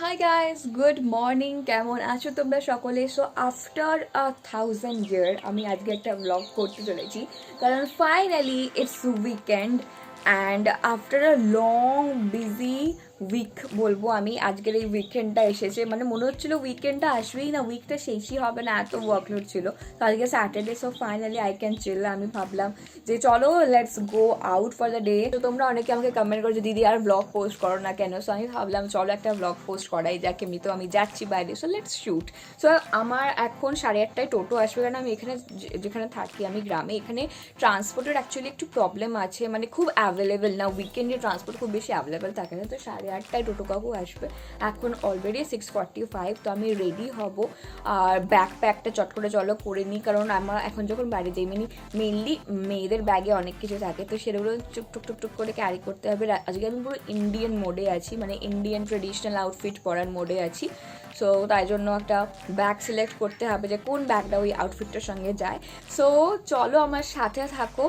Hi guys, good morning. কেমন আছো তোমরা সকলে? সো আফটার 1000 ইয়ার আমি আজকে একটা ব্লগ করতে চলেছি, কারণ finally it's weekend and after a long busy week বলবো আমি, আজকের এই উইকেন্ডটা এসেছে। মানে মনে হচ্ছিলো উইকেন্ডটা আসবেই না, উইকটা শেষই হবে না, এত ওয়ার্কলোড ছিল। তো আজকে Saturday, so finally I can chill. আমি ভাবলাম যে চলো let's go out for the day. তো তোমরা অনেকে আমাকে কমেন্ট করছো দিদি আর ব্লগ পোস্ট করো না কেন? সো আমি ভাবলাম চলো একটা ব্লগ পোস্ট করাই যাক। এমনি তো আমি যাচ্ছি বাইরে, সো লেটস শুট। সো আমার এখন 8:30টায় টোটো আসবে, কারণ আমি এখানে যেখানে থাকি আমি গ্রামে, এখানে ট্রান্সপোর্টের অ্যাকচুয়ালি একটু প্রবলেম আছে, মানে খুব অ্যাভেলেবেল না, উইকেন্ডে ট্রান্সপোর্ট খুব বেশি অ্যাভেলেবেল থাকে না। তো 8:30টায় টোটো কাকু আসবে। এখন অলরেডি 6:45, তো আমি রেডি হব। আর ব্যাকপ্যাকটা চট করে চলো করে নিই, কারণ আমার এখন যখন বাড়ি যাই মেনলি মেয়েদের ব্যাগে অনেক কিছু থাকে, তো সেগুলো টুক টুক টুক করে ক্যারি করতে হবে। আজকে আমি পুরো ইন্ডিয়ান মোডে আছি, মানে ইন্ডিয়ান ট্রেডিশনাল আউটফিট পরার মোডে আছি। সো তাই জন্য একটা ব্যাগ সিলেক্ট করতে হবে যে কোন ব্যাগটা ওই আউটফিটটার সঙ্গে যায়। সো চলো আমার সাথে থাকো।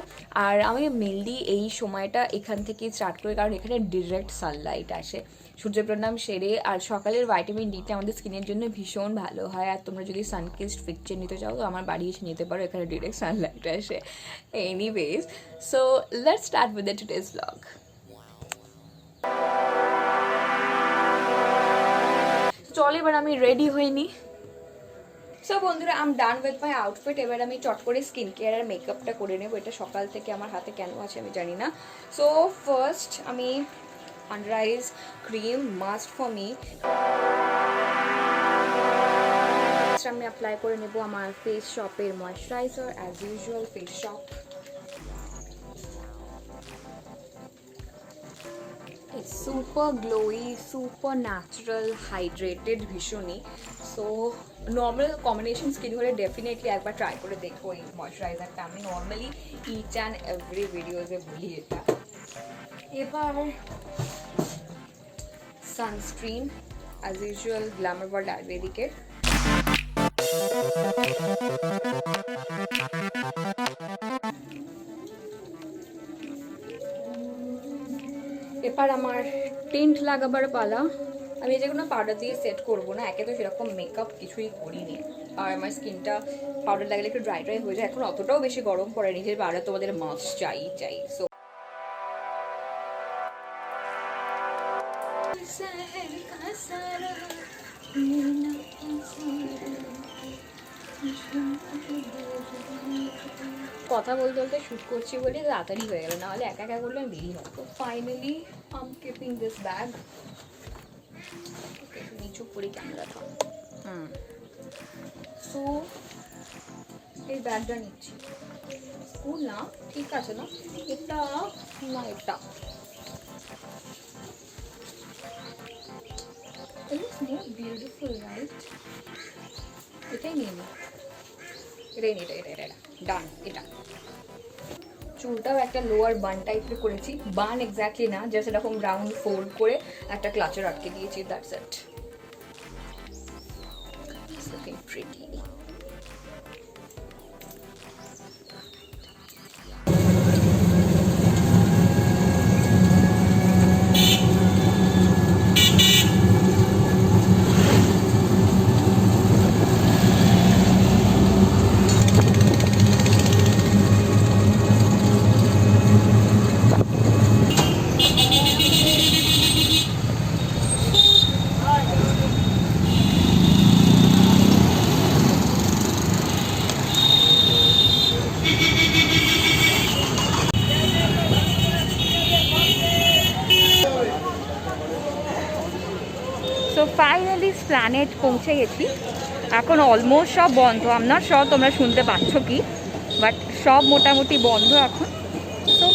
আর আমি মেনলি এই সময়টা এখান থেকেই স্টার্ট করি, কারণ এখানে ডিরেক্ট সানলাইট আসে। সূর্যপ্রণাম সেরে আর সকালের ভাইটামিন ডিটা আমাদের স্কিনের জন্য ভীষণ ভালো হয়। আর তোমরা যদি সানকিস্ট পিকচার নিতে চাও তো আমার বাড়ি এসে নিতে পারো, এখানে ডিরেক্ট সানলাইট আসে। Anyways, so let's start with the today's blog. চল এবার আমি রেডি হইনি। সো বন্ধুরা, I am done with my outfit. এবার আমি চট করে স্কিন কেয়ার আর মেকআপটা করে নেবো। এটা সকাল থেকে আমার হাতে কেন আছে আমি জানি না। সো ফার্স্ট আমি under eyes cream must for me. আমি অ্যাপ্লাই করে নেব আমার ফেস শপের moisturiser, as usual Face Shop. Super glowy, super natural, hydrated ভীষণই। সো নর্মাল কম্বিনেশন স্কিন হলে ডেফিনেটলি একবার ট্রাই করে দেখো এই ময়শ্চারাইজারটা। আমি নর্মালি ইচ অ্যান্ড এভরি ভিডিওজে বলি এটা। এবার sunscreen, as usual glamour world আয়ুর্বেদিকের। এবার আমার টিন্ট লাগাবার পালা। আমি যে কোনো পাউডার দিয়ে সেট করবো না, একে তো সেরকম মেকআপ কিছুই করিনি। আর আমার স্কিনটা পাউডার লাগালে একটু ড্রাই ড্রাই হয়ে যায়। এখন অতটাও বেশি গরম পড়েনি যে পাউডার তোমাদের মাস্ট চাই। সো কথা বলতে বলতে শ্যুট করছি বলে তাড়াতাড়ি হয়ে গেল, নাহলে একা একা করলে দেরি হয়। তো finally I am keeping this bag. নিচু করি ক্যামেরাটা। সো এই ব্যাগটা নিচ্ছি। স্কুল না, ঠিক আছে না, এটা না, এটা বিউটিফুল রাইট। এটাই নিয়ে নি, এটা ডান। এটা চুলটাও একটা লোয়ার বান টাইপের করেছি, বান এক্স্যাক্টলি না, জাস্ট এরকম রাউন্ড ফোল্ড করে একটা ক্লাচের আটকে দিয়েছি, that's it. It's looking pretty. So finally Esplanade পৌঁছে গেছি। এখন অলমোস্ট সব বন্ধ, আপনার সব তোমরা শুনতে পাচ্ছ কি, বাট সব মোটামুটি বন্ধ এখন। So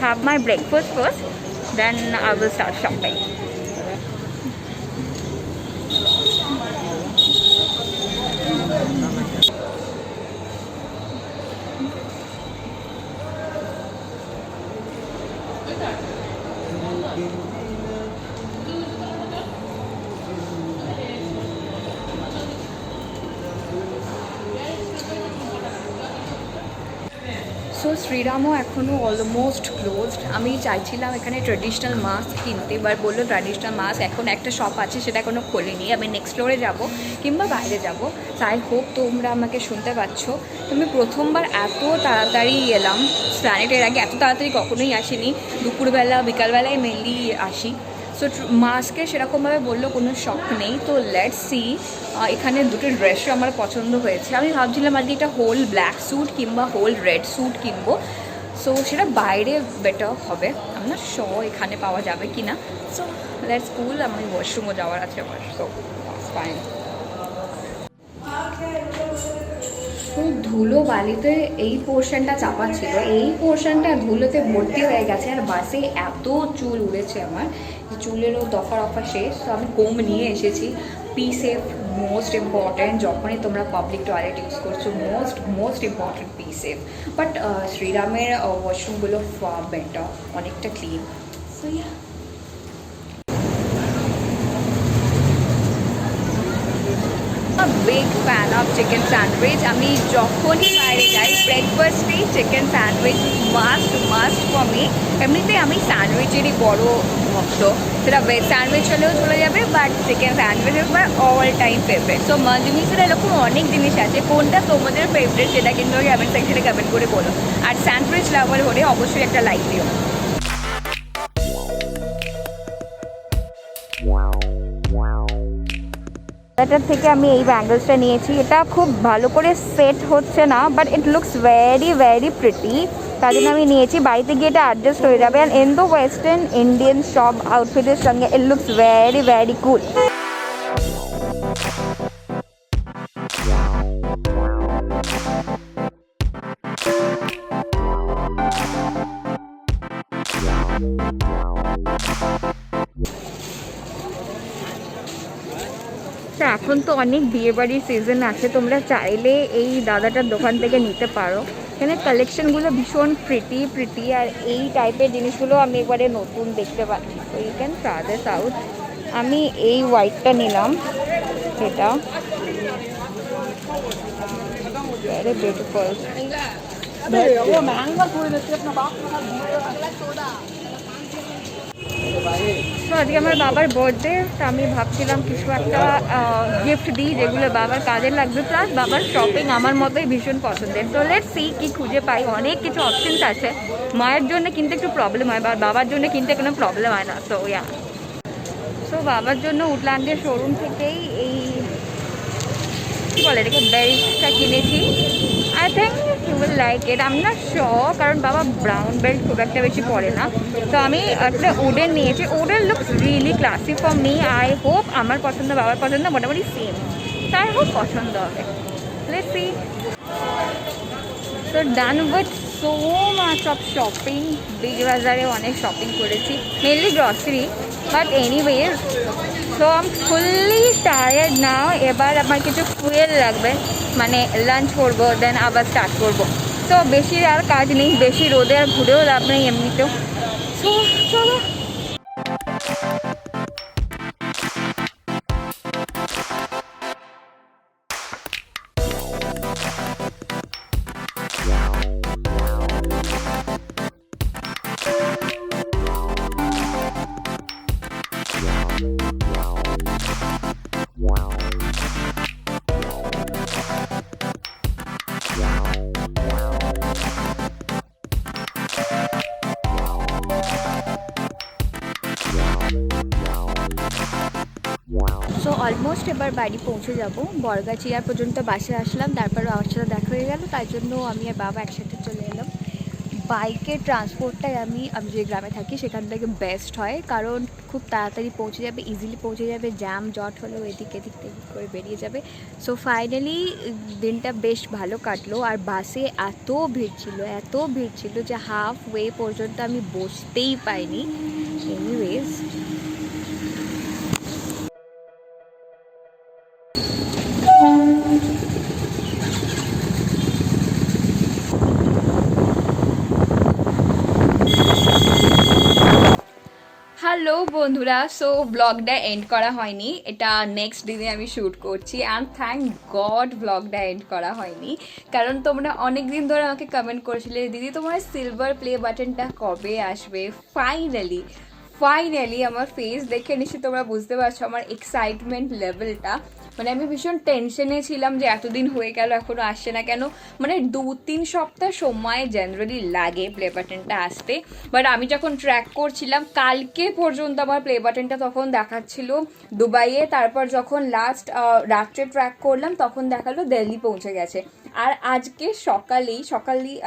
have my breakfast first, then I will start shopping. So so শ্রীরামও এখনও অলমোস্ট ক্লোজড। আমি চাইছিলাম এখানে ট্র্যাডিশনাল মাস্ক কিনতে, এবার বললো ট্র্যাডিশনাল মাস্ক এখন একটা শপ আছে সেটা এখনও খোলেনি, আমি নেক্সট ফ্লোরে যাবো কিংবা বাইরে যাব। আই হোপ তোমরা আমাকে শুনতে পাচ্ছ। তুমি প্রথমবার এত তাড়াতাড়ি এলাম স্প্ল্যানেডের আগে এত তাড়াতাড়ি কখনোই আসিনি, দুপুরবেলা বিকালবেলায় মেনলি আসি। সো মাস্কে সেরকমভাবে বললো কোনো শখ নেই। তো লেটস সি। এখানে দুটো ড্রেসও আমার পছন্দ হয়েছে। আমি ভাবছিলাম আজকে একটা হোল ব্ল্যাক স্যুট কিংবা হোল রেড স্যুট কিনবো। সো সেটা বাইরে বেটার হবে, আমি না শ এখানে পাওয়া যাবে কি না। সো লেটস কুল। আমি ওয়াশরুমও যাওয়ার আছে আমার, সো ফাইন। ধুলো বালিতে এই পোর্শনটা চাপা ছিল, এই পোর্শনটা ধুলোতে ভর্তি হয়ে গেছে। আর বাসে এত চুল উড়েছে আমার, চুলেরও দফা রফা শেষ। তো আমি কোম নিয়ে এসেছি। পি সেফ মোস্ট ইম্পর্ট্যান্ট, যখনই তোমরা পাবলিক টয়লেট ইউজ করছো most important Pee Safe. But শ্রীরামের ওয়াশরুমগুলো ফার বেটার, অনেকটা clean. So yeah, big fan of chicken sandwich. আমি যখনই বাইরে যাই ব্রেকফাস্টেই chicken sandwich must for me. এমনিতেই আমি স্যান্ডউইচেরই বড় ভক্ত, সেটা ভেজ স্যান্ডউইচ হলেও চলে যাবে, but chicken sandwich is my all time favourite. So জিনিসের এরকম অনেক জিনিস আছে, কোনটা তোমাদের ফেভারিট সেটা কিন্তু কমেন্ট সেকশনে কমেন্ট করে বলো। আর স্যান্ডউইচ লাভার হলে অবশ্যই একটা লাইক দিও। এটার থেকে আমি এই ব্যাঙ্গলসটা নিয়েছি। এটা খুব ভালো করে সেট হচ্ছে না, but it looks very very pretty, তার জন্য আমি নিয়েছি। বাড়িতে গিয়ে এটা অ্যাডজাস্ট হয়ে যাবে। And in the western Indian সব আউটফিটের সঙ্গে ইট লুকস ভেরি ভেরি কুল। এখন তো অনেক বিয়েবাড়ির সিজন আছে, তোমরা চাইলে এই দাদাটার দোকান থেকে নিতে পারো। এখানে কালেকশনগুলো ভীষণ প্রিটি আর এই টাইপের জিনিসগুলো আমি এবারে নতুন দেখতে পাচ্ছি। তো you can try this out. আমি এই হোয়াইটটা নিলাম, এটা ভেরি বিউটিফুল। তো আজকে আমার বাবার বার্থডে, তো আমি ভাবছিলাম কিছু একটা গিফট দিই যেগুলো বাবার কাজে লাগবে, প্লাস বাবার শপিং আমার মতোই ভীষণ পছন্দের। তো লেটস সি কি খুঁজে পাই। অনেক কিছু অপশনস আছে, মায়ের জন্য কিনতে একটু প্রবলেম হয়, বাবার জন্য কিনতে কোনো প্রবলেম হয় না। সো ইয়া, সো বাবার জন্য উডল্যান্ডের শোরুম থেকেই এই কী বলে এটাকে বেল্টটা কিনেছি। I think you will like it, I am not sure, কারণ বাবা ব্রাউন বেল্ট খুব একটা বেশি পরে না। তো আমি একটা উডেন নিয়েছি। Wooden looks really classy for me. I hope আমার পছন্দ বাবার পছন্দ মোটামুটি সেম, তো আই হোপ পছন্দ হবে। Let's see. So done with so much of shopping. Big বাজারে অনেক শপিং করেছি, mainly grocery, but anyways so I am fully tired now. এবার আমার কিছু ফুয়েল লাগবে, মানে লাঞ্চ করবো, দেন আবার স্টার্ট করবো। তো বেশি আর কাজ নেই, বেশি রোদে আর ঘুরেও লাভ নেই এমনিতেও। সো চলো। সো অলমোস্ট এবার বাড়ি পৌঁছে যাব। বরগাছিয়া পর্যন্ত বাসে আসলাম, তারপর আমার সাথে দেখা হয়ে গেল, তাই জন্য আমি আর বাবা একসাথে চলে এলাম। বাইকের ট্রান্সপোর্টটাই আমি যে গ্রামে থাকি সেখান থেকে বেস্ট হয়, কারণ খুব তাড়াতাড়ি পৌঁছে যাবে, ইজিলি পৌঁছে যাবে। জ্যাম জট হলেও এদিক এদিক করে বেরিয়ে যাবে। সো ফাইনালি দিনটা বেশ ভালো কাটলো। আর বাসে এত ভিড় ছিল যে হাফ ওয়ে পর্যন্ত আমি বসতেই পাইনি। এনিওয়েজ, হ্যালো বন্ধুরা, সো ব্লগটা এন্ড করা হয়নি, এটা নেক্সট দিনে আমি শ্যুট করছি অ্যান্ড থ্যাংক গড ব্লগটা এন্ড করা হয়নি, কারণ তোমরা অনেক দিন ধরে আমাকে কমেন্ট করেছিলে দিদি তোমার সিলভার প্লে বাটনটা কবে আসবে। ফাইনালি ফাইনালি আমার ফেস দেখে নিশ্চয়ই তোমরা বুঝতে পারছো আমার এক্সাইটমেন্ট লেভেলটা। মানে আমি ভীষণ টেনশনে ছিলাম যে এতদিন হয়ে গেল এখনও আসছে না কেন। মানে 2-3 সপ্তাহ সময় জেনারেলি লাগে প্লে বাটনটা আসতে, বাট আমি যখন ট্র্যাক করছিলাম কালকে পর্যন্ত আমার প্লে বাটনটা তখন দেখাচ্ছিল দুবাইয়ে, তারপর যখন লাস্ট রাত্রে ট্র্যাক করলাম তখন দেখালো দিল্লি পৌঁছে গেছে। আর আজকে সকালেই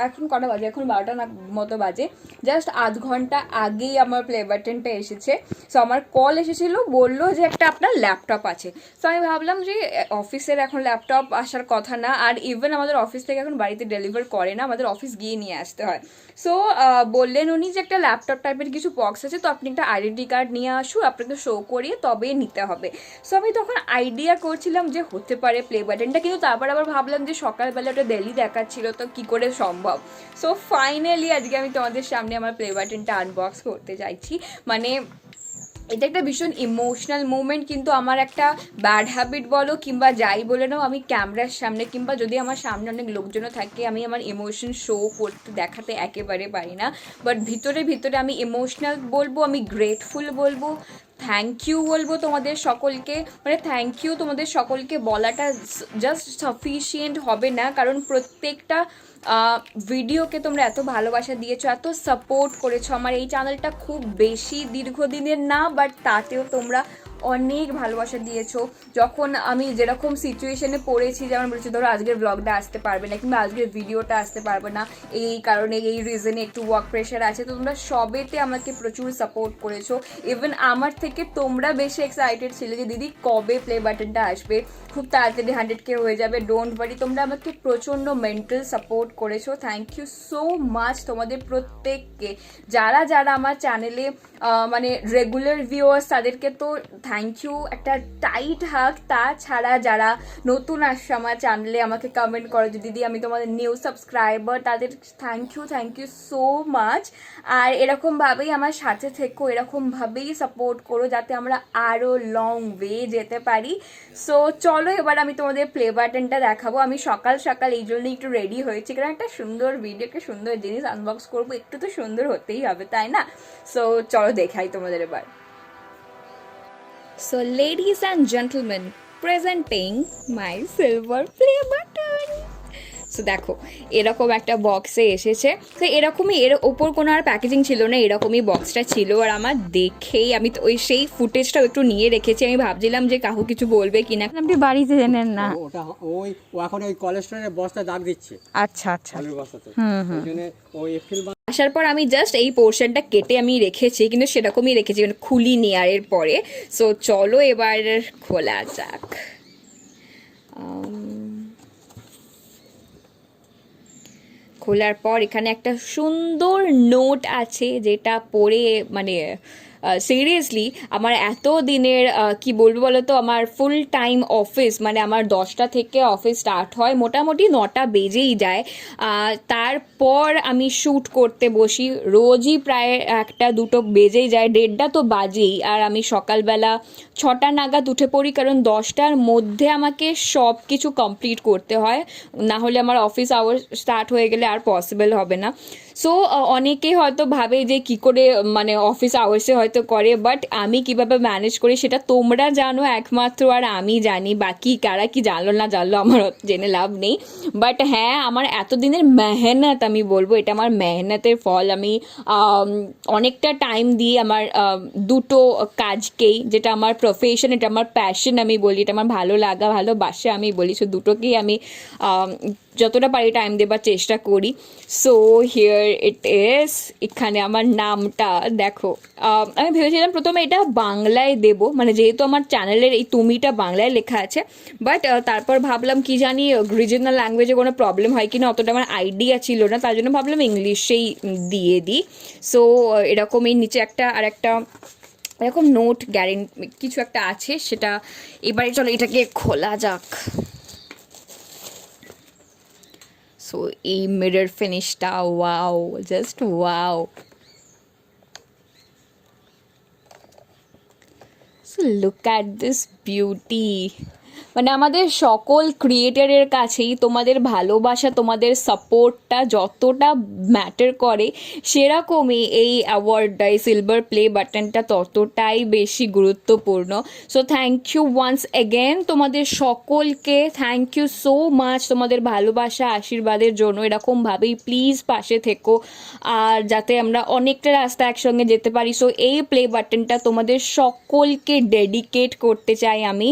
এখন কটা বাজে, এখন 12টা মতো বাজে, জাস্ট আধ ঘন্টা আগেই আমার প্লে বাটনটা এসেছে। সো আমার কল এসেছিল, বললো যে একটা আপনার ল্যাপটপ আছে। সো আমি ভাবলাম যে অফিসের এখন ল্যাপটপ আসার কথা না, আর ইভেন আমাদের অফিস থেকে এখন বাড়িতে ডেলিভার করে না, আমাদের অফিস গিয়ে নিয়ে আসতে হয়। সো বললেন উনি যে একটা ল্যাপটপ টাইপের কিছু বক্স আছে, তো আপনি একটা আইডেন্টি কার্ড নিয়ে আসুন, আপনাকে শো করিয়ে তবে নিতে হবে। সো আমি তখন আইডিয়া করছিলাম যে হতে পারে প্লে বাটনটা, কিন্তু তারপর আবার ভাবলাম যে সকালবেলা ওটা দিল্লি দেখাচ্ছিল তো কি করে সম্ভব। সো ফাইনালি আজকে আমি তোমাদের সামনে আমার প্লে বাটনটা আনবক্স করতে চাইছি। মানে এটা একটা ভীষণ ইমোশনাল মুমেন্ট, কিন্তু আমার একটা ব্যাড হ্যাবিট বলো কিংবা যাই বলে নাও, আমি ক্যামেরার সামনে কিংবা যদি আমার সামনে অনেক লোকজনও থাকে আমি আমার ইমোশন শো করতে দেখাতে একেবারে পারি না। বাট ভিতরে ভিতরে আমি ইমোশনাল বলবো, আমি গ্রেটফুল বলবো, থ্যাংক ইউ বলবো তোমাদের সকলকে। মানে থ্যাংক ইউ তোমাদের সকলকে বলাটা জাস্ট সাফিসিয়েন্ট হবে না, কারণ প্রত্যেকটা ভিডিওকে তোমরা এত ভালোবাসা দিয়েছো, এত সাপোর্ট করেছো। আমার এই চ্যানেলটা খুব বেশি দীর্ঘদিনের না, বাট তাতেও তোমরা অনেক ভালোবাসা দিয়েছো। যখন আমি যেরকম সিচুয়েশনে পড়েছি, যেমন বলছি ধরো আজকের ব্লগটা আসতে পারবে না কিংবা আজকের ভিডিওটা আসতে পারবে না এই কারণে, এই রিজনে একটু ওয়ার্ক প্রেশার আছে, তো তোমরা সবেতে আমাকে প্রচুর সাপোর্ট করেছো। ইভেন আমার থেকে তোমরা বেশি এক্সাইটেড ছিলে যে দিদি কবে প্লে বাটনটা আসবে, খুব তাড়াতাড়ি 100K হয়ে যাবে, ডোন্ট ওয়ারি। তোমরা আমাকে প্রচণ্ড মেন্টাল সাপোর্ট করেছো, থ্যাংক ইউ সো মাচ তোমাদের প্রত্যেককে। যারা যারা আমার চ্যানেলে মানে রেগুলার ভিউয়ার্স তাদেরকে তো থ্যাংক ইউ, একটা টাইট হাগ। তাছাড়া যারা নতুন আসছে আমার চ্যানেলে আমাকে কমেন্ট করো যে দিদি আমি তোমাদের নিউ সাবস্ক্রাইবার, তাদের থ্যাংক ইউ সো মাচ। আর এরকমভাবেই আমার সাথে থেকো, এরকমভাবেই সাপোর্ট করো যাতে আমরা আরও লং ওয়ে যেতে পারি। সো চলো এবার আমি তোমাদের প্লে বাটনটা দেখাবো। আমি সকাল সকাল এই জন্যই একটু রেডি হয়েছি, কারণ একটা সুন্দর ভিডিওকে সুন্দর জিনিস আনবক্স করবো, একটু তো সুন্দর হতেই হবে তাই না। সো চলো দেখাই তোমাদের এবার। So ladies and gentlemen, presenting my silver play button. So দেখো এরকম একটা বক্সে এসেছে, তো এরকমই, এর ওপর কোনো আর প্যাকেজিং ছিল না, এরকমই বক্সটা ছিল। আর আমার দেখেই আমি তো ওই সেই ফুটেজটাও একটু নিয়ে রেখেছি, আমি ভাবছিলাম যে কাহু কিছু বলবে কিনা। আপনি বাড়িতে জানেন না ওটা ওই ও এখন ওই কোলেস্টেরলের বস্তা দাগ দিচ্ছে। আচ্ছা আচ্ছা, আলুর বস্তাতে ওইখানে ওই এপ্রিল আসার পর আমি জাস্ট এই পোর্শনটা কেটে আমি রেখেছি, কিন্তু সেরকমই রেখেছি, মানে খুলিনি আর এর পরে। সো চলো এবার খোলা যাক। খোলার পর এখানে একটা সুন্দর নোট আছে, যেটা পড়ে মানে সিরিয়াসলি আমার এত দিনের কি বলবো বলো তো, আমার ফুল টাইম অফিস, মানে আমার 10টা থেকে অফিস স্টার্ট হয়, মোটামুটি 9টা বেজেই যায়। তারপর আমি শ্যুট করতে বসি, রোজই প্রায় 1টা-2টো বেজেই যায়, 1:30টা তো বাজেই। আর আমি সকালবেলা 6টা নাগাদ উঠে পড়ি, কারণ 10টার মধ্যে আমাকে সব কিছু কমপ্লিট করতে হয়, না হলে আমার অফিস আওয়ার স্টার্ট হয়ে গেলে আর পসিবল হবে না। সো অনেকে হয়তো ভাবে যে কি করে মানে অফিস আওয়ার্সে হয়তো করে, বাট আমি কিভাবে ম্যানেজ করি সেটা তোমরা জানো একমাত্র, আর আমি জানি, বাকি কারা কি জানলো না জানলো আমার জেনে লাভ নেই। বাট হ্যাঁ, আমার এতদিনের মেহনত, আমি বলবো এটা আমার মেহনতের ফল। আমি অনেকটা টাইম দিয়ে আমার দুটো কাজকেই, যেটা আমার প্রফেশন, এটা আমার প্যাশন আমি বলি, এটা আমার ভালো লাগা ভালোবাসা আমি বলি, সো দুটোকেই আমি যতটা পারি টাইম দেবার চেষ্টা করি। সো হিয়ার ইট ইজ, এখানে আমার নামটা দেখো। আমি ভেবেছিলাম প্রথমে এটা বাংলায় দেব, মানে যেহেতু আমার চ্যানেলের এই তুমিটা বাংলায় লেখা আছে, বাট তারপর ভাবলাম কি জানি রিজনাল ল্যাঙ্গুয়েজে কোনো প্রবলেম হয় কিনা, অতটা আমার আইডিয়া ছিল না, তার জন্য ভাবলাম ইংলিশেই দিয়ে দিই। সো এরকমই নিচে একটা আর একটা এরকম নোট গ্যারেন্টি কিছু একটা আছে, সেটা এবারে চলো এটাকে খোলা যাক। সো এই মিরর ফিনিশটা wow, just wow. So look at this beauty. মানে আমাদের সকল ক্রিয়েটারের কাছেই তোমাদের ভালোবাসা, তোমাদের সাপোর্টটা যতটা ম্যাটার করে, সেরকমই এই অ্যাওয়ার্ডটা, এই সিলভার প্লে বাটনটা ততটাই বেশি গুরুত্বপূর্ণ। So thank you once again তোমাদের সকলকে, থ্যাংক ইউ সো মাচ তোমাদের ভালোবাসা আশীর্বাদের জন্য। এরকমভাবেই প্লিজ পাশে থেকো, আর যাতে আমরা অনেকটা রাস্তা একসঙ্গে যেতে পারি। সো এই প্লে বাটনটা তোমাদের সকলকে ডেডিকেট করতে চাই আমি,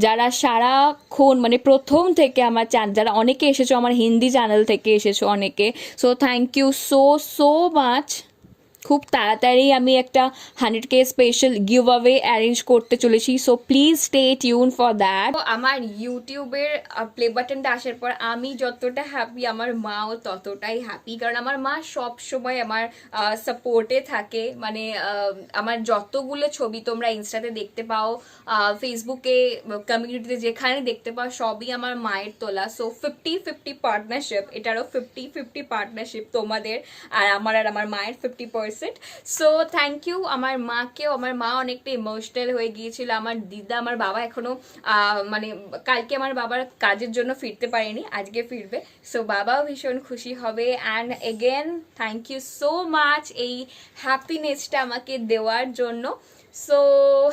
যারা সারাক্ষণ মানে প্রথম থেকে আমার যারা অনেকে এসেছো, আমার হিন্দি চ্যানেল থেকে এসেছো অনেকে। So thank you so so much. খুব তাড়াতাড়ি আমি একটা 100K special give away arrange করতে চলেছি, so please stay tune for that. আমার ইউটিউবের প্লে বাটনটা আসার পর আমি যতটা হ্যাপি, আমার মাও ততটাই হ্যাপি, কারণ আমার মা সব সময় আমার সাপোর্টে থাকে। মানে আমার যতগুলো ছবি তোমরা ইনস্টাতে দেখতে পাও, ফেসবুকে, কমিউনিটিতে যেখানে দেখতে পাও, সবই আমার মায়ের তোলা। সো 50-50 পার্টনারশিপ, এটারও 50-50 পার্টনারশিপ তোমাদের আর আমার মায়ের 50%। সো থ্যাংক ইউ আমার মাকেও। আমার মা অনেকটা ইমোশনাল হয়ে গিয়েছিল, আমার দিদা, আমার বাবা এখনো মানে কালকে আমার বাবার কাজের জন্য ফিরতে পারেনি, আজকে ফিরবে। সো বাবাও ভীষণ খুশি হবে। And again thank you so much এই হ্যাপিনেসটা আমাকে দেওয়ার জন্য। সো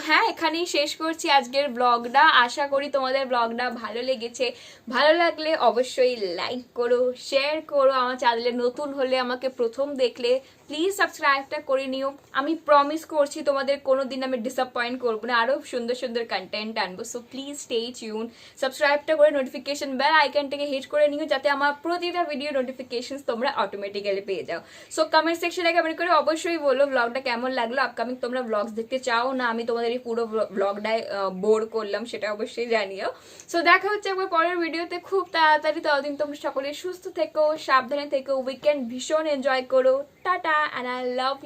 হ্যাঁ, এখানেই শেষ করছি আজকের ব্লগটা। আশা করি তোমাদের ব্লগটা ভালো লেগেছে। ভালো লাগলে অবশ্যই লাইক করো, শেয়ার করো। আমার চ্যানেলে নতুন হলে, আমাকে প্রথম দেখলে প্লিজ সাবস্ক্রাইবটা করে নিও। আমি প্রমিস করছি তোমাদের কোনো দিন আমি ডিসঅ্যাপয়েন্ট করবো না, আরও সুন্দর সুন্দর কন্টেন্ট আনবো। সো প্লিজ স্টে টিউন, সাবস্ক্রাইবটা করে নোটিফিকেশন বেল আইকনটাকে হিট করে নিও, যাতে আমার প্রতিটা ভিডিও নোটিফিকেশন তোমরা অটোমেটিক্যালি পেয়ে যাও। সো কমেন্ট সেকশনে কমেন্ট করে অবশ্যই বলো ব্লগটা কেমন লাগলো। আপকামিং তোমরা ব্লগস দেখতে চাও না আমি তোমাদের এই পুরো ব্লগটায় বোর করলাম, সেটা অবশ্যই জানিও। সো দেখা হচ্ছে একবার পরের ভিডিওতে খুব তাড়াতাড়ি। ততদিন তোমরা সকলে সুস্থ থেকো, সাবধানে থেকো, উইকেন্ড ভীষণ এনজয় করো। Tata, and I love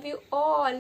you all.